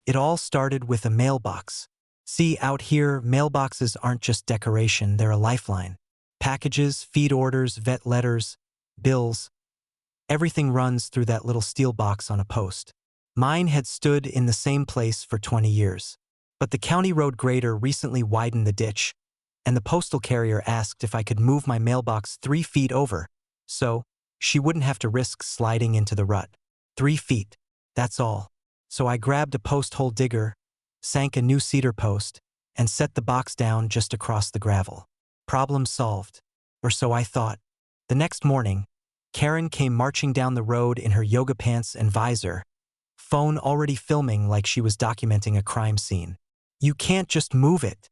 It all started with a mailbox. See, out here, mailboxes aren't just decoration, they're a lifeline. Packages, feed orders, vet letters, bills, everything runs through that little steel box on a post. Mine had stood in the same place for 20 years. But the county road grader recently widened the ditch, and the postal carrier asked if I could move my mailbox 3 feet over, so she wouldn't have to risk sliding into the rut. 3 feet, that's all. So I grabbed a post hole digger, sank a new cedar post, and set the box down just across the gravel. Problem solved, or so I thought. The next morning, Karen came marching down the road in her yoga pants and visor, phone already filming like she was documenting a crime scene. "You can't just move it,"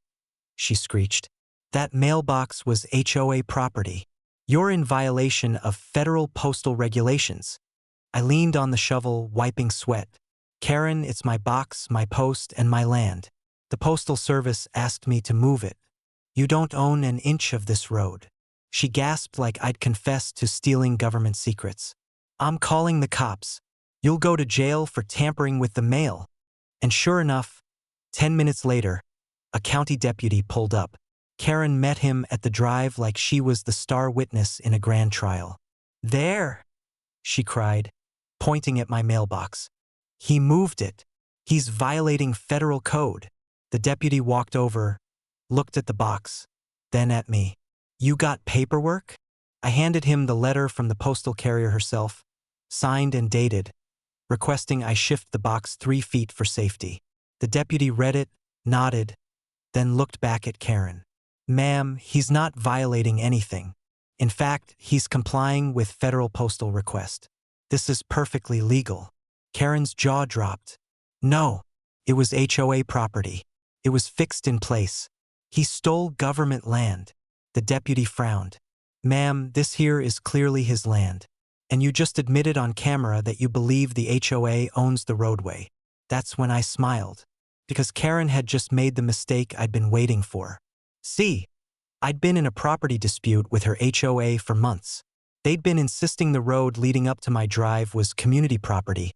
she screeched. "That mailbox was HOA property. You're in violation of federal postal regulations." I leaned on the shovel, wiping sweat. "Karen, it's my box, my post, and my land. The Postal Service asked me to move it. You don't own an inch of this road." She gasped like I'd confessed to stealing government secrets. "I'm calling the cops. You'll go to jail for tampering with the mail." And sure enough, 10 minutes later, a county deputy pulled up. Karen met him at the drive like she was the star witness in a grand trial. "There," she cried, pointing at my mailbox. "He moved it. He's violating federal code." The deputy walked over, looked at the box, then at me. "You got paperwork?" I handed him the letter from the postal carrier herself, signed and dated, requesting I shift the box 3 feet for safety. The deputy read it, nodded, then looked back at Karen. "Ma'am, he's not violating anything. In fact, he's complying with federal postal request. This is perfectly legal." Karen's jaw dropped. "No, it was HOA property. It was fixed in place. He stole government land." The deputy frowned. "Ma'am, this here is clearly his land. And you just admitted on camera that you believe the HOA owns the roadway." That's when I smiled, because Karen had just made the mistake I'd been waiting for. See, I'd been in a property dispute with her HOA for months. They'd been insisting the road leading up to my drive was community property,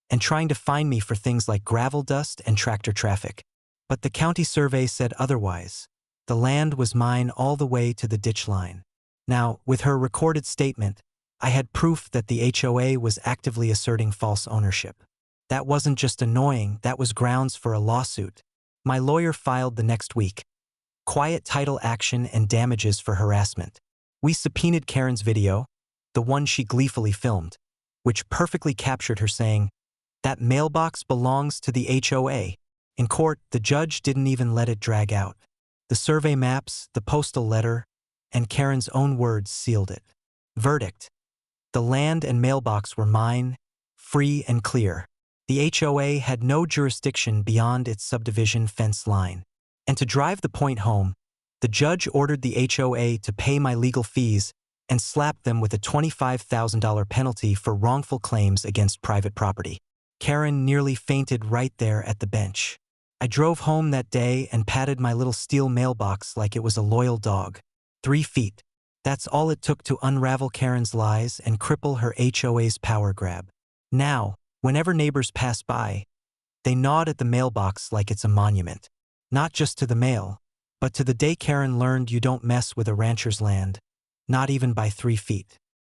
and trying to fine me for things like gravel dust and tractor traffic. But the county survey said otherwise. The land was mine all the way to the ditch line. Now, with her recorded statement, I had proof that the HOA was actively asserting false ownership. That wasn't just annoying, that was grounds for a lawsuit. My lawyer filed the next week. Quiet title action and damages for harassment. We subpoenaed Karen's video, the one she gleefully filmed, which perfectly captured her saying, "That mailbox belongs to the HOA." In court, the judge didn't even let it drag out. The survey maps, the postal letter, and Karen's own words sealed it. Verdict: the land and mailbox were mine, free and clear. The HOA had no jurisdiction beyond its subdivision fence line. And to drive the point home, the judge ordered the HOA to pay my legal fees and slapped them with a $25,000 penalty for wrongful claims against private property. Karen nearly fainted right there at the bench. I drove home that day and patted my little steel mailbox like it was a loyal dog. 3 feet. That's all it took to unravel Karen's lies and cripple her HOA's power grab. Now, whenever neighbors pass by, they nod at the mailbox like it's a monument. Not just to the mail, but to the day Karen learned you don't mess with a rancher's land, not even by 3 feet.